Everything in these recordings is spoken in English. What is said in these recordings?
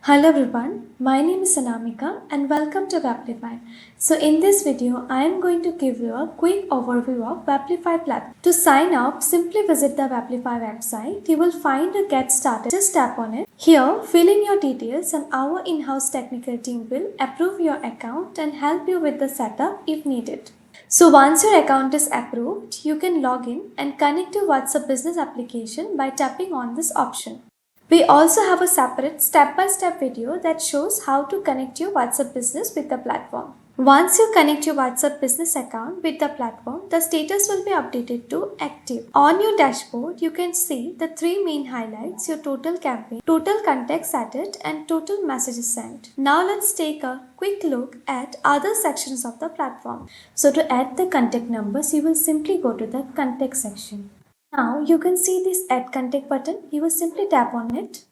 Hello everyone, my name is Sanamika and welcome to Waplify. So in this video, I am going to give you a quick overview of Waplify platform. To sign up, simply visit the Waplify website. You will find a Get Started. Just tap on it. Here, fill in your details and our in-house technical team will approve your account and help you with the setup if needed. So once your account is approved, you can log in and connect to WhatsApp business application by tapping on this option. We also have a separate step-by-step video that shows how to connect your WhatsApp business with the platform. Once you connect your WhatsApp business account with the platform, the status will be updated to active. On your dashboard, you can see the three main highlights: your total campaign, total contacts added, and total messages sent. Now let's take a quick look at other sections of the platform. So to add the contact numbers, you will simply go to the contact section. Now you can see this add contact button. You will simply tap on it.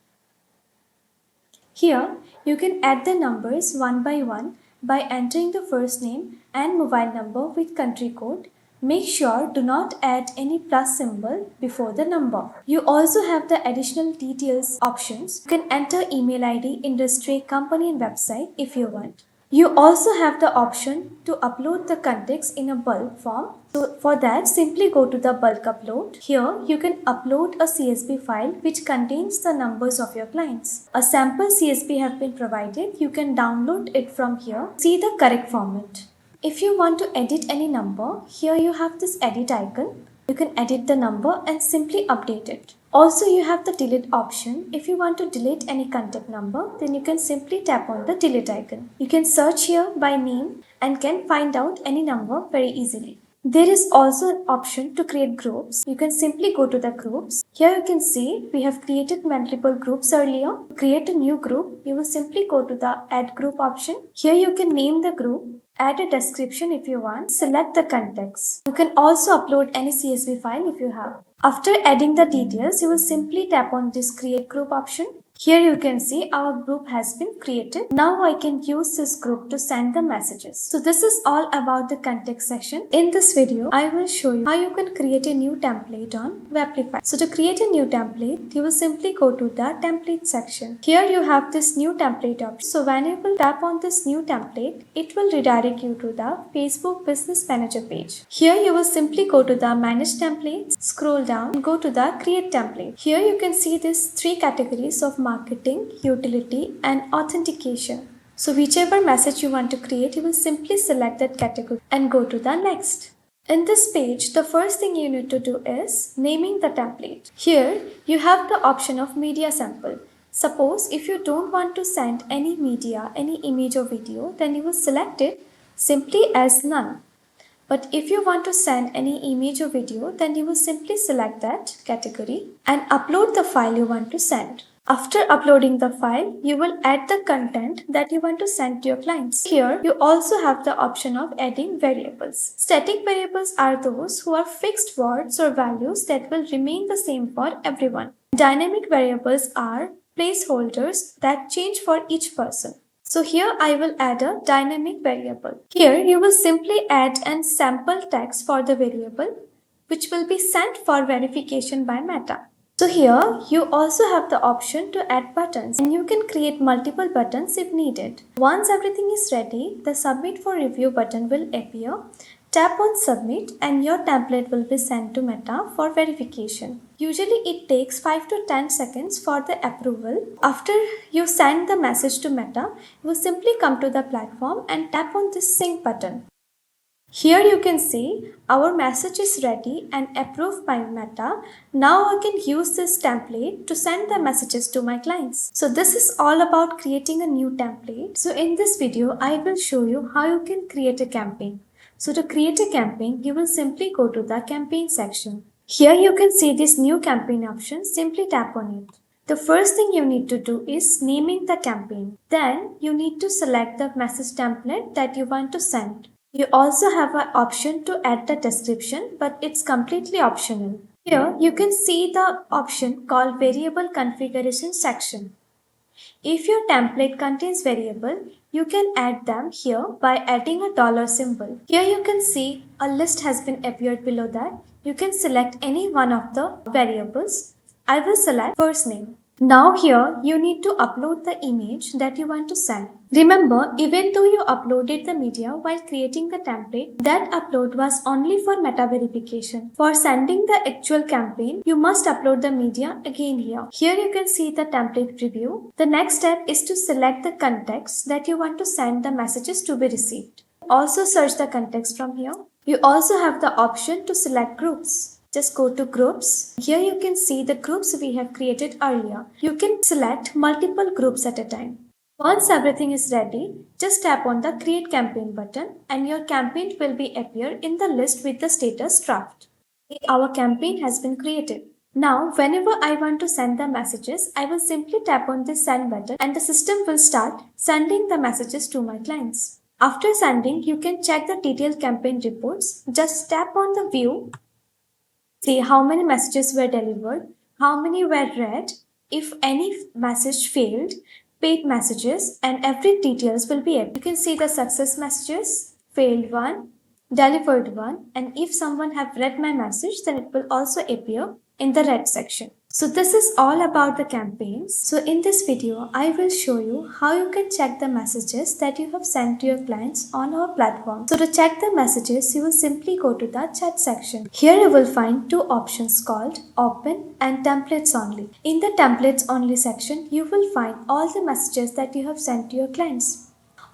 Here you can add the numbers one by one by entering the first name and mobile number with country code. Make sure do not add any plus symbol before the number. You also have the additional details options. You can enter email ID, industry, company and website if you want. You also have the option to upload the contacts in a bulk form. So for that, simply go to the bulk upload. Here you can upload a CSV file which contains the numbers of your clients. A sample CSV have been provided. You can download it from here. See the correct format. If you want to edit any number, here you have this edit icon. You can edit the number and simply update it. Also, you have the delete option. If you want to delete any contact number, then you can simply tap on the delete icon. You can search here by name and can find out any number very easily. There is also an option to create groups. You can simply go to the groups. Here you can see we have created multiple groups earlier. To create a new group, you will simply go to the add group option. Here you can name the group, add a description if you want, select the context. You can also upload any CSV file if you have. After adding the details, you will simply tap on this create group option. Here you can see our group has been created. Now I can use this group to send the messages. So this is all about the context section. In this video, I will show you how you can create a new template on Waplify. So to create a new template, you will simply go to the template section. Here you have this new template option. So when you will tap on this new template, it will redirect you to the Facebook Business Manager page. Here you will simply go to the manage templates, scroll down and go to the create template. Here you can see these three categories of marketing, utility and authentication. So whichever message you want to create, you will simply select that category and go to the next. In this page, the first thing you need to do is naming the template. Here you have the option of media sample. Suppose if you don't want to send any media, any image or video, then you will select it simply as none. But if you want to send any image or video, then you will simply select that category and upload the file you want to send. After uploading the file, you will add the content that you want to send to your clients. Here, you also have the option of adding variables. Static variables are those who are fixed words or values that will remain the same for everyone. Dynamic variables are placeholders that change for each person. So here I will add a dynamic variable. Here you will simply add an sample text for the variable which will be sent for verification by Meta. So here you also have the option to add buttons and you can create multiple buttons if needed. Once everything is ready, the submit for review button will appear. Tap on submit and your template will be sent to Meta for verification. Usually it takes 5 to 10 seconds for the approval. After you send the message to Meta, you will simply come to the platform and tap on this sync button. Here you can see our message is ready and approved by Meta. Now I can use this template to send the messages to my clients. So this is all about creating a new template. So in this video, I will show you how you can create a campaign. So to create a campaign, you will simply go to the campaign section. Here you can see this new campaign option. Simply tap on it. The first thing you need to do is naming the campaign. Then you need to select the message template that you want to send. You also have an option to add the description, but it's completely optional. Here you can see the option called variable configuration section. If your template contains variable, you can add them here by adding a dollar symbol. Here you can see a list has been appeared below that. You can select any one of the variables. I will select first name. Now here you need to upload the image that you want to send. Remember, even though you uploaded the media while creating the template, that upload was only for meta verification. For sending the actual campaign, you must upload the media again here. Here you can see the template preview. The next step is to select the context that you want to send the messages to be received. Also search the context from here. You also have the option to select groups. Just go to groups. Here you can see the groups we have created earlier. You can select multiple groups at a time. Once everything is ready, just tap on the create campaign button and your campaign will be appear in the list with the status draft. Our campaign has been created. Now, whenever I want to send the messages, I will simply tap on this send button and the system will start sending the messages to my clients. After sending, you can check the detailed campaign reports. Just tap on the view, see how many messages were delivered, how many were read, if any message failed, paid messages, and every details will be able. You can see the success messages, failed one, delivered one, and if someone have read my message, then it will also appear in the red section. So this is all about the campaigns. So in this video, I will show you how you can check the messages that you have sent to your clients on our platform. So to check the messages, you will simply go to the chat section. Here you will find two options called open and templates only. In the templates only section, you will find all the messages that you have sent to your clients.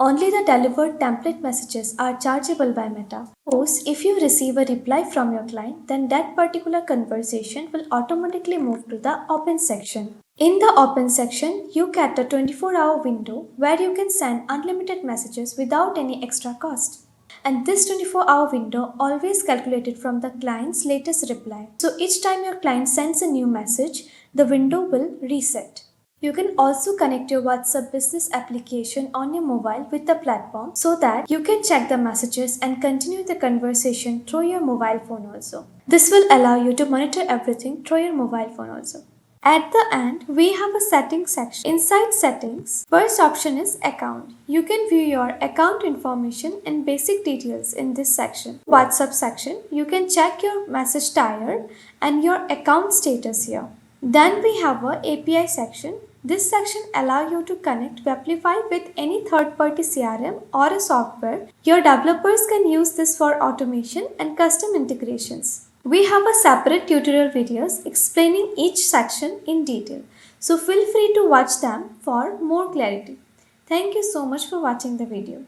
Only the delivered template messages are chargeable by Meta. Suppose if you receive a reply from your client, then that particular conversation will automatically move to the open section. In the open section, you get a 24-hour window where you can send unlimited messages without any extra cost. And this 24-hour window always calculated from the client's latest reply. So each time your client sends a new message, the window will reset. You can also connect your WhatsApp business application on your mobile with the platform so that you can check the messages and continue the conversation through your mobile phone also. This will allow you to monitor everything through your mobile phone also. At the end, we have a settings section. Inside settings, first option is account. You can view your account information and basic details in this section. WhatsApp section, you can check your message tier and your account status here. Then we have a API section. This section allows you to connect Waplify with any third-party CRM or a software. Your developers can use this for automation and custom integrations. We have a separate tutorial videos explaining each section in detail. So feel free to watch them for more clarity. Thank you so much for watching the video.